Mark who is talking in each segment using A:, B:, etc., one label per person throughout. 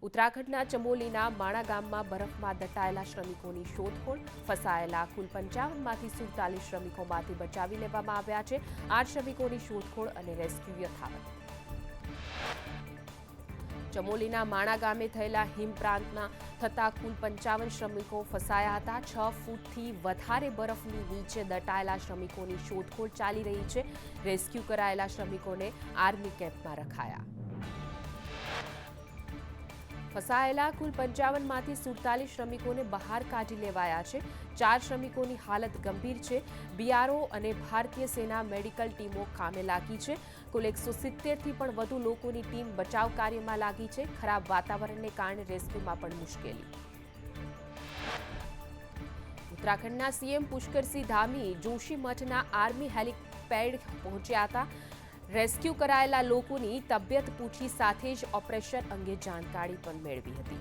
A: ઉત્તરાખંડના ચમોલીના માણા ગામમાં બરફમાં દટાયેલા શ્રમિકોની શોધખોળ. ફસાયેલા કુલ 55માંથી 47 શ્રમિકોમાંથી બચાવી લેવામાં આવ્યા છે. 8 શ્રમિકોની શોધખોળ અને રેસ્ક્યુ યથાવત. ચમોલીના માણા ગામે થયેલા હિમપ્રાંતના થતા કુલ 55 શ્રમિકો ફસાયા હતા. 6 ફૂટથી વધારે બરફની નીચે દટાયેલા શ્રમિકોની શોધખોળ ચાલી રહી છે. રેસ્ક્યુ કરાયેલા શ્રમિકોને આર્મી કેમ્પમાં રખાયા. ફસાયેલા કુલ 55માંથી 47 શ્રમિકોને બહાર કાઢી લેવાયા છે. 4 શ્રમિકોની હાલત ગંભીર છે. બીઆરઓ અને ભારતીય સેના મેડિકલ ટીમો કામે લાગી છે. કુલ 170થી પણ વધુ લોકોની ટીમ બચાવ કાર્યમાં લાગી છે. ખરાબ વાતાવરણને કારણે રેસ્ક્યુમાં પણ મુશ્કેલી. ઉત્તરાખંડના CM Pushkar Singh Dhami જોશીમઠના army helipad પહોંચ્યા હતા. રેસ્ક્યુ કરાયેલા લોકોની તબિયત પૂછી સાથે જ ઓપરેશન અંગે જાણકારી પણ મેળવી હતી.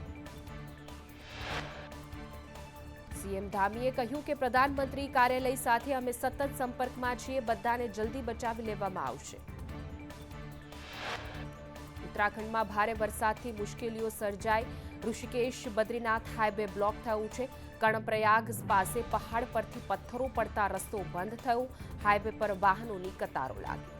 A: સીએમ ધામીએ કહ્યું કે પ્રધાનમંત્રી કાર્યાલય સાથે અમે સતત સંપર્કમાં છીએ. બધાને જલ્દી બચાવી લેવામાં આવશે. ઉત્તરાખંડમાં ભારે વરસાદથી મુશ્કેલીઓ સર્જાઈ. ઋષિકેશ બદ્રીનાથ હાઈવે બ્લોક થયું છે. કર્ણપ્રયાગ પાસે પહાડ પરથી પથ્થરો પડતા રસ્તો બંધ થયો. હાઈવે પર વાહનોની કતારો લાગી.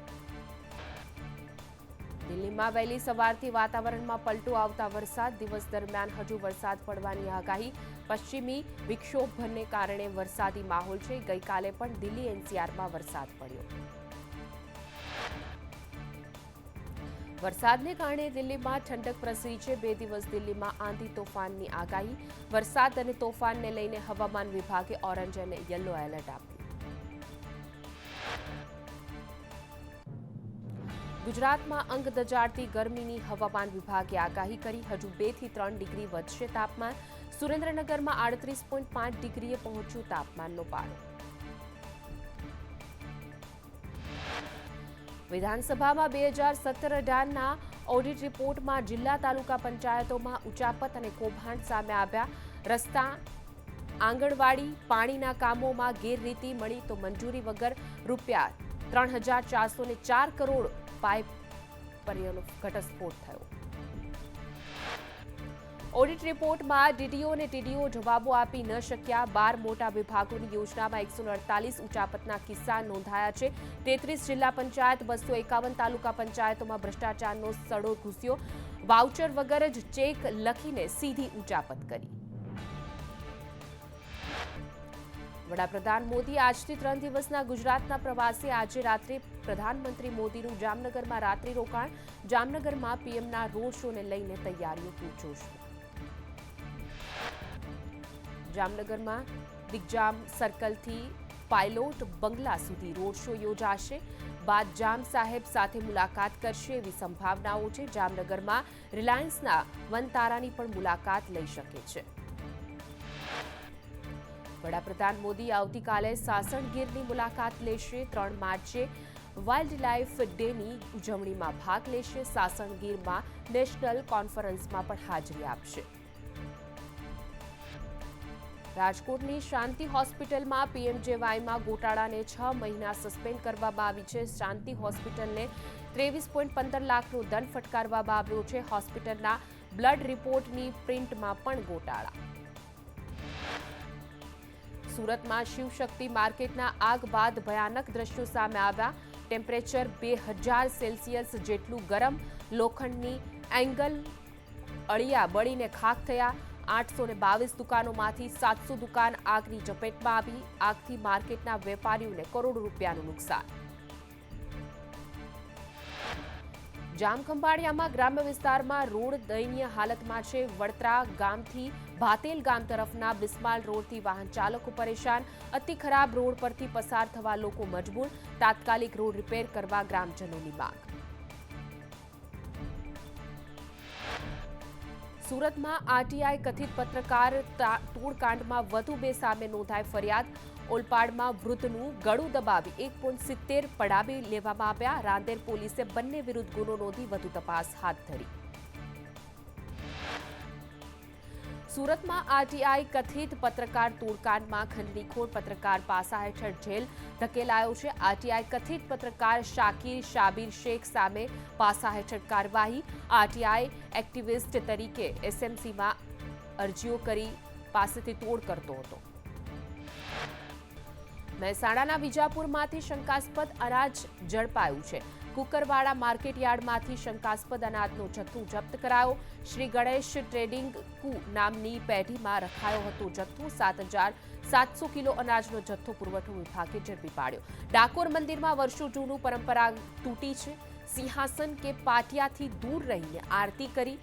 A: દિલ્હીમાં વહેલી સવારથી વાતાવરણમાં પલટો આવતા વરસાદ. દિવસ દરમિયાન હજુ વરસાદ પડવાની આગાહી. પશ્ચિમી વિક્ષોભને કારણે વરસાદી માહોલ છે. ગઈકાલે પણ દિલ્હી એનસીઆરમાં વરસાદ પડ્યો. વરસાદને કારણે દિલ્હીમાં ઠંડક પ્રસરી છે. 2 દિવસ દિલ્હીમાં આંધી તોફાનની આગાહી. વરસાદ અને તોફાનને લઈને હવામાન વિભાગે ઓરેન્જ અને યલો એલર્ટ આપ્યું. ગુજરાતમાં અંગ દજાડતી ગરમીની હવામાન વિભાગે આગાહી કરી. હજુ 2 થી 3 ડિગ્રી વધશે તાપમાન. સુરેન્દ્રનગરમાં 38.5 ડિગ્રીએ પહોંચ્યું તાપમાનનો પારો. વિધાનસભામાં 2017-18ના ઓડિટ રિપોર્ટમાં જિલ્લા તાલુકા પંચાયતોમાં ઉચાપત અને કૌભાંડ સામે આવ્યા. રસ્તા, આંગણવાડી, પાણીના કામોમાં ગેરરીતિ મળી તો મંજૂરી વગર રૂપિયા 3,404 કરોડ પાઇપ પર્યનો ઘટસ્ફોટ થયો. ઓડિટ રિપોર્ટમાં ડીડીઓ અને ટીડીઓ જવાબો આપી ન શક્યા. 12 મોટા વિભાગોની યોજનામાં 148 ઉચાપતના કિસ્સા નોંધાયા છે. 33 જિલ્લા પંચાયત, 251 તાલુકા પંચાયતોમાં ભ્રષ્ટાચારનો સડો ઘૂસ્યો. વાઉચર વગર જ ચેક લખીને સીધી ઉચાપત કરી. વડાપ્રધાન મોદી આજથી 3 દિવસના ગુજરાતના પ્રવાસે. આજે રાત્રે પ્રધાનમંત્રી મોદીનું જામનગરમાં રાત્રિ રોકાણ. જામનગરમાં પીએમના રોડ શોને લઈને તૈયારીઓ પૂરજોશમાં. જામનગરમાં દિગ્જામ સર્કલથી પાયલોટ બંગલા સુધી રોડ શો યોજાશે. બાદ જામ સાહેબ સાથે મુલાકાત કરશે એવી સંભાવનાઓ છે. જામનગરમાં રિલાયન્સના વનતારાની પણ મુલાકાત લઈ શકે છે. વડાપ્રધાન મોદી આવતીકાલે સાસણગીરની મુલાકાત લેશે. 3 માર્ચે વાઇલ્ડ લાઇફ ડેની ઉજવણીમાં ભાગ લેશે. સાસણગીરમાં નેશનલ કોન્ફરન્સમાં પણ હાજરી આપશે. રાજકોટની શાંતિ હોસ્પિટલમાં પીએમજેવાયમાં ગોટાળાને 6 મહિના સસ્પેન્ડ કરવામાં આવી છે. શાંતિ હોસ્પિટલને 23.15 લાખનો દંડ ફટકારવામાં આવ્યો છે. હોસ્પિટલના બ્લડ રિપોર્ટની પ્રિન્ટમાં પણ ગોટાળા. સુરતમાં શિવશક્તિ માર્કેટના આગ બાદ ભયાનક દ્રશ્યો સામે આવ્યા. ટેમ્પરેચર 2000 સેલ્સિયસ જેટલું ગરમ. લોખંડની એંગલ અળિયા બળીને ખાખ થયા. 822 દુકાનોમાંથી 700 દુકાન આગની ઝપેટમાં આવી. આગથી માર્કેટના વેપારીઓને કરોડો રૂપિયાનું નુકસાન. જામખંભાળિયામાં ગ્રામ્ય વિસ્તારમાં રોડ દયનીય હાલતમાં છે. વડતરા ગામથી ભાતેલ ગામ તરફના બિસ્માલ રોડથી વાહન ચાલકો પરેશાન. અતિ ખરાબ રોડ પરથી પસાર થવા લોકો મજબૂર. તાત્કાલિક રોડ રિપેર કરવા ગ્રામજનોની માંગ. સુરતમાં આરટીઆઈ કથિત પત્રકાર તોડકાંડમાં વધુ 2 સામે નોંધાઈ ફરિયાદ. ઓલપાડમાં વૃદ્ધનું ગળું દબાવી 1.70 પડાવી લેવામાં આવ્યા. રાંદેર પોલીસે બંને વિરુદ્ધ ગુનો નોંધી વધુ તપાસ હાથ ધરી. સુરતમાં આરટીઆઈ કથિત પત્રકાર તોડકાંડમાં ખંડણીખોર પત્રકાર પાસા હેઠળ જેલ ધકેલાયો છે. આરટીઆઈ કથિત પત્રકાર શાકિર શાબીર શેખ સામે પાસા હેઠળ કાર્યવાહી. આરટીઆઈ એક્ટિવિસ્ટ તરીકે એસએમસીમાં અરજીઓ કરી પાસેથી તોડ કરતો હતો. મહેસાણાના વિજાપુરમાંથી શંકાસ્પદ અનાજ ઝડપાયું છે. કુકરવાડા માર્કેટ યાર્ડમાંથી શંકાસ્પદ અનાજનો જથ્થો જપ્ત કરાયો. શ્રી ગણેશ ટ્રેડિંગ કુ નામની પેઢીમાં રખાયો હતો જથ્થો. 7,700 કિલો અનાજનો જથ્થો પુરવઠો વિભાગે ઝડપી પાડ્યો. ડાકોર મંદિરમાં વર્ષો જૂનું પરંપરા તૂટી છે. સિંહાસન કે પાટિયાથી દૂર રહીને આરતી કરી.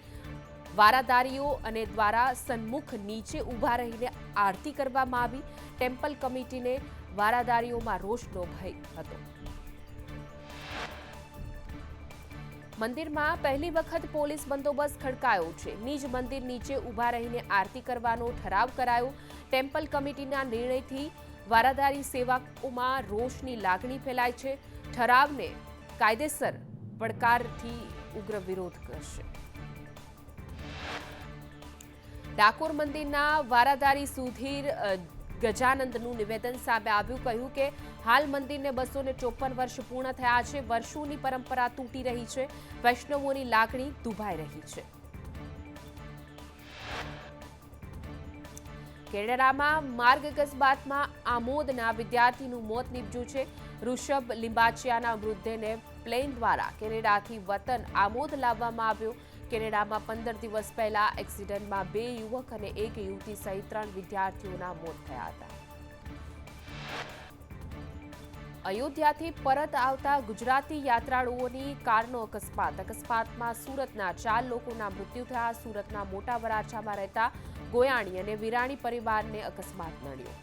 A: વારાદારીઓ અને દ્વારા સન્મુખ નીચે ઊભા રહીને આરતી કરવામાં આવી. ટેમ્પલ કમિટીને વારાદારીઓમાં રોષનો ભય હતો. મંદિરમાં પહેલી વખત પોલીસ બંદોબસ્ત ખડકાયો છે. નિજ મંદિર નીચે ઊભા રહીને આરતી કરવાનો ઠરાવ કરાયો. ટેમ્પલ કમિટીના નિર્ણયથી વારાદારી સેવકોમાં રોષની લાગણી ફેલાય છે. ઠરાવને કાયદેસર પડકારથી ઉગ્ર વિરોધ કરશે. ડાકોર મંદિરના વારાદારી સુધીર ગજાનંદનું નિવેદન સામે આવ્યું. કહ્યું કે હાલ મંદિરને 254 વર્ષ પૂર્ણ થયા છે. વર્ષોની પરંપરા તૂટી રહી છે. વૈષ્ણવોની લાગણી દુભાઈ રહી છે. કેનેડામાં માર્ગ અકસ્માતમાં આમોદના વિદ્યાર્થીનું મોત નીપજ્યું છે. ઋષભ લિંબાચિયાના મૃતદેહને પ્લેન દ્વારા કેનેડાથી વતન આમોદ લાવવામાં આવ્યો. કેનેડામાં 15 દિવસ પહેલા એક્સિડન્ટમાં 2 યુવક અને 1 યુવતી સહિત 3 વિદ્યાર્થીઓના મોત થયા હતા. અયોધ્યાથી પરત આવતા ગુજરાતી યાત્રાળુઓની કારનો અકસ્માત. અકસ્માતમાં સુરતના 4 લોકોના મૃત્યુ થયા. સુરતના મોટા વરાછામાં રહેતા ગોયાણી અને વિરાણી પરિવારને અકસ્માત નડ્યો.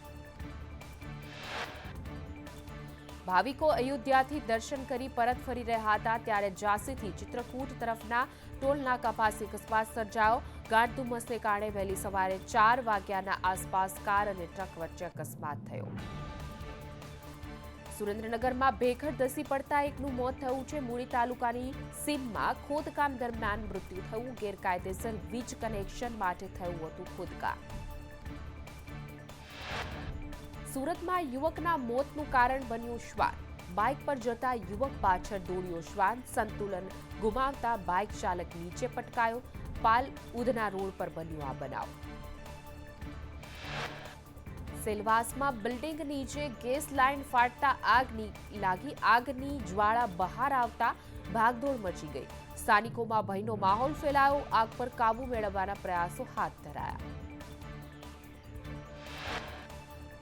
A: ભાવિકો અયોધ્યાથી દર્શન કરી પરત ફરી રહ્યા હતા ત્યારે ઝાંસીથી ચિત્રકૂટ તરફના ટોલ નાકા પાસે અકસ્માત સર્જાયો. ગાઢ ધુમ્મસને કારણે વહેલી સવારે 4 વાગ્યાના આસપાસ કાર અને ટ્રક વચ્ચે અકસ્માત થયો. સુરેન્દ્રનગરમાં ભેખડ ધસી પડતા એકનું મોત થયું છે. મૂળી તાલુકાની સીમમાં ખોદકામ દરમિયાન મૃત્યુ થયું. ગેરકાયદેસર વીજ કનેક્શન માટે થયું હતું ખોદકામ. સુરતમાં યુવકના મોતનું કારણ બન્યું શ્વાન. બાઇક પર જતા યુવક પાછળ દોડ્યો શ્વાન. સંતુલન ગુમાવતા બાઇક ચાલક નીચે પટકાયો. પાલ ઉધના રોડ પર બન્યો આ બનાવ. સેલવાસમાં બિલ્ડિંગ નીચે ગેસ લાઇન ફાટતા આગની લાગી. આગની જ્વાળા બહાર આવતા ભાગદોડ મચી ગઈ. સ્થાનિકોમાં ભયનો માહોલ ફેલાયો. આગ પર કાબુ મેળવવાના પ્રયાસો હાથ ધરાયા.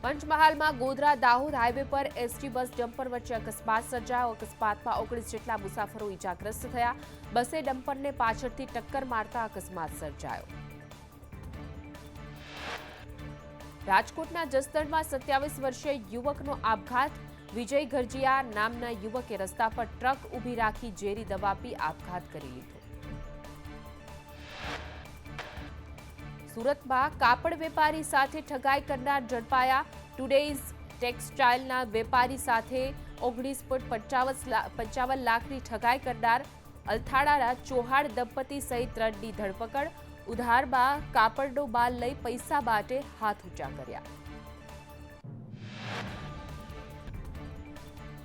A: પંચમહાલમાં ગોધરા દાહોદ હાઈવે પર એસટી બસ ડમ્પર વચ્ચે અકસ્માત સર્જાયો. અકસ્માતમાં 19 જેટલા મુસાફરો ઇજાગ્રસ્ત થયા. બસે ડમ્પરને પાછળથી ટક્કર મારતા અકસ્માત સર્જાયો. રાજકોટના જસદણમાં 27 વર્ષીય યુવકનો આપઘાત. વિજય ગરજીયા નામના યુવકે રસ્તા પર ટ્રક ઊભી રાખી ઝેરી દવા પી આપઘાત કરી લીધો. સુરતમાં કાપડ વેપારી સાથે ઠગાઈ કરનાર ઝડપાયા. ટુડેઝ ટેક્સટાઇલના વેપારી સાથે 19.55 લાખની ઠગાઈ કરનાર અલથાણાના ચૌહાણ દંપતી સહિત 3ની ધરપકડ. ઉધારમાં કાપડનો માલ લઈ પૈસા માટે હાથ ઊંચા કર્યા.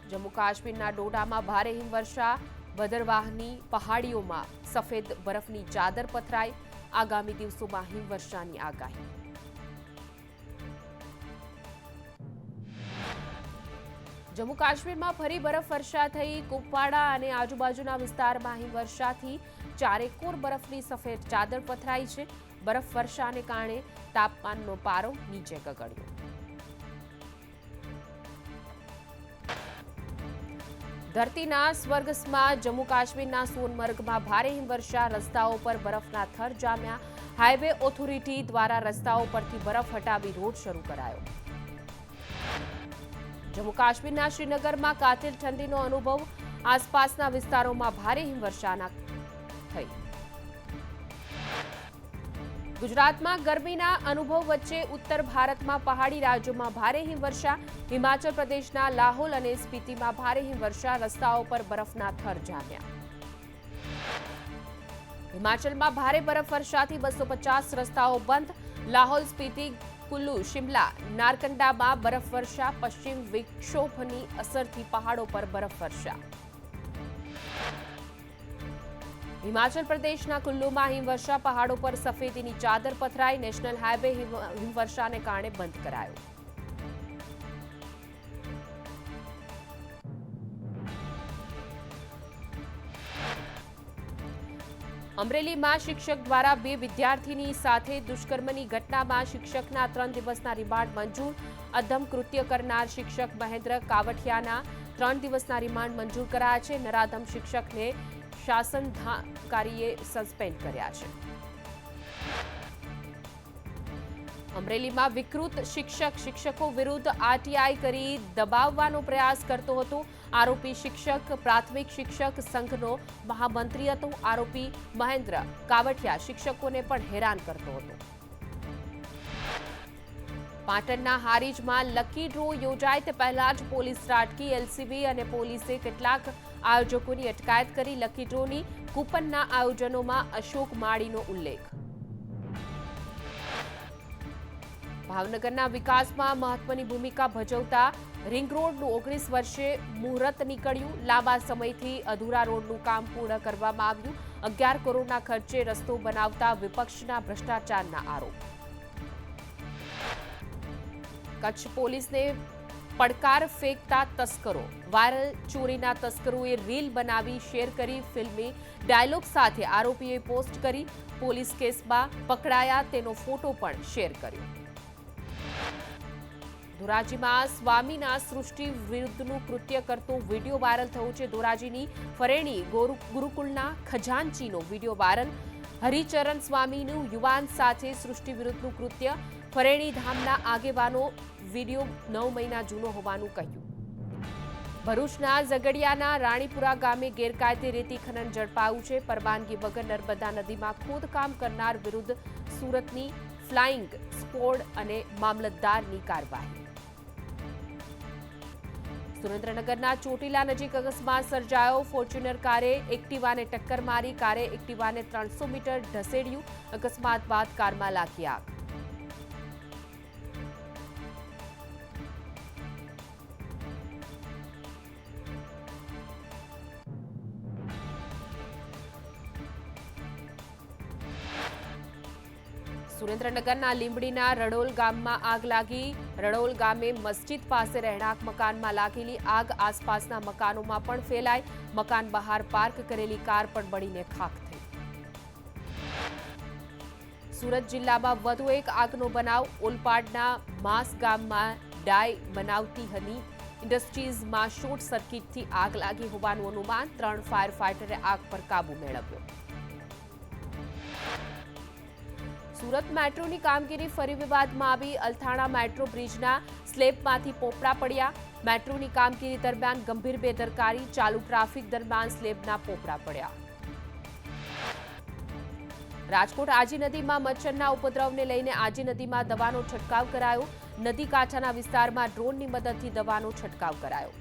A: જમ્મુ કાશ્મીરના ડોડામાં ભારે હિમવર્ષા. ભદરવાહની પહાડીઓમાં સફેદ બરફની ચાદર પથરાઈ. આગામી દિવસોમાં હિમવર્ષાની આગાહી. જમ્મુ કાશ્મીરમાં ફરી બરફવર્ષા થઈ. કુપવાડા અને આજુબાજુના વિસ્તારમાં હિમવર્ષાથી ચારેકોર બરફની સફેદ ચાદર પથરાઈ છે. બરફવર્ષાને કારણે તાપમાનનો પારો નીચે ગગડ્યો. ધરતીના સ્વર્ગમાં જમ્મુ કાશ્મીરના સોનમર્ગમાં ભારે હિમવર્ષા. રસ્તાઓ પર બરફના થર જામ્યા. હાઈવે ઓથોરિટી દ્વારા રસ્તાઓ પરથી બરફ હટાવી રોડ શરૂ કરાયો. જમ્મુ કાશ્મીરના શ્રીનગરમાં કાતિલ ઠંડીનો અનુભવ. આસપાસના વિસ્તારોમાં ભારે હિમવર્ષા થઈ. ગુજરાતમાં ગરમીના અનુભવ વચ્ચે ઉત્તર ભારતમાં પહાડી રાજ્યોમાં ભારે હિમવર્ષા. હિમાચલ પ્રદેશના લાહોલ અને સ્પીતિમાં ભારે હિમવર્ષા. રસ્તાઓ પર બરફના થર જામ્યા. હિમાચલમાં ભારે બરફવર્ષાથી 250 રસ્તાઓ બંધ. લાહૌલ સ્પીતિ, કુલ્લુ, શિમલા, નારકંડામાં બરફવર્ષા. પશ્ચિમ વિક્ષોભની અસરથી પહાડો પર બરફવર્ષા. હિમાચલ પ્રદેશના કુલ્લુમાં હિમવર્ષા. પહાડો પર સફેદીની ચાદર પથરાઈ. નેશનલ હાઈવે હિમવર્ષાને કારણે બંધ કરાયો. અમરેલીમાં શિક્ષક દ્વારા 2 વિદ્યાર્થીની સાથે દુષ્કર્મની ઘટનામાં શિક્ષકના 3 દિવસના રિમાન્ડ મંજૂર. અધમ કૃત્ય કરનાર શિક્ષક મહેન્દ્ર કાવઠિયાના 3 દિવસના રિમાન્ડ મંજૂર કરાયા છે. નરાધમ શિક્ષકને શાસનાધિકારીએ સસ્પેન્ડ કર્યા છે. અમરેલીમાં વિકૃત શિક્ષક શિક્ષકો વિરુદ્ધ આરટીઆઈ કરી દબાવવાનો પ્રયાસ કરતો હતો. આરોપી શિક્ષક પ્રાથમિક શિક્ષક સંઘનો મહામંત્રી હતો. આરોપી મહેન્દ્ર કાવઠિયા શિક્ષકોને પણ હેરાન કરતો હતો. પાટણના હારીજમાં લકી ડ્રો યોજાય તે પહેલા જ પોલીસ ત્રાટકી. એલસીબી અને પોલીસે કેટલાક આયોજકોની અટકાયત કરી. લકી ડ્રોની કૂપનના આયોજનોમાં અશોક માળીનો ઉલ્લેખ. ભાવનગરના વિકાસમાં મહત્વની ભૂમિકા ભજવતા રિંગ રોડનું 19 વર્ષે મુહૂર્ત નીકળ્યું. લાંબા સમયથી અધૂરા રોડનું કામ પૂર્ણ કરવામાં આવ્યું. 11 કરોડના ખર્ચે રસ્તો બનાવતા વિપક્ષના ભ્રષ્ટાચારના આરોપ. કચ્છ પોલીસને પડકાર ફેંકતા તસ્કરો. વાયરલ ચોરીના તસ્કરોએ રીલ બનાવી શેર કરી. ફિલ્મી ડાયલોગ સાથે આરોપીએ પોસ્ટ કરી. પોલીસ કેસમાં પકડાયા તેનો ફોટો પણ શેર કર્યો. ધોરાજીમાં સ્વામીના સૃષ્ટિ વિરુદ્ધનું કૃત્ય કરતો વિડીયો વાયરલ થયો છે. ધોરાજીની ફરેણી ગુરુકુળના ખજાનચીનો વિડીયો વાયરલ. હરિચરણ સ્વામીનું યુવાન સાથે સૃષ્ટિ વિરુદ્ધનું કૃત્ય. ફરેણી ધામના આગેવાનો વિડીયો 9 મહિના જૂનો હોવાનું કહ્યું. ભરૂચના ઝઘડિયાના રાણીપુરા ગામે ગેરકાયદે રેતી ખનન ઝડપાયું છે. પરવાનગી વગર નર્મદા નદીમાં ખોદકામ કરનાર વિરુદ્ધ સુરતની ફ્લાઇંગ સ્ક્વોડ અને મામલતદારની કાર્યવાહી. સુરેન્દ્રનગરના ચોટીલા નજીક અકસ્માત સર્જાયો. ફોર્ચ્યુનર કારે એક્ટિવાને ટક્કર મારી. કારે એક્ટિવાને 300 મીટર ઢસેડ્યું. અકસ્માત બાદ કારમાં લાગી આગ. સુરેન્દ્રનગરના લીંબડીના રડોલ ગામમાં આગ લાગી. રડોલ ગામે મસ્જિદ પાસે રહેણાંક મકાનમાં લાગેલી આગ આસપાસના મકાનોમાં પણ ફેલાઈ. મકાન બહાર પાર્ક કરેલી કાર પણ બળીને ખાખ થઈ. સુરત જિલ્લામાં વધુ એક આગનો બનાવ. ઓલપાડના માસ ગામમાં ડાય બનાવતી હની ઇન્ડસ્ટ્રીઝમાં શોર્ટ સર્કિટથી આગ લાગી હોવાનું અનુમાન. 3 ફાયર ફાઇટરે આગ પર કાબુ મેળવ્યો. સુરત મેટ્રોની કામગીરી ફરી વિવાદમાં આવી. અલથાણા મેટ્રો બ્રિજના સ્લેબમાંથી પોપડા પડ્યા. મેટ્રોની કામગીરી દરમિયાન ગંભીર બેદરકારી. ચાલુ ટ્રાફિક દરમિયાન સ્લેબના પોપડા પડ્યા. રાજકોટ આજી નદીમાં મચ્છરના ઉપદ્રવને લઈને આજી નદીમાં દવાનો છંટકાવ કરાયો. નદી કાંઠાના વિસ્તારમાં ડ્રોનની મદદથી દવાનો છંટકાવ કરાયો.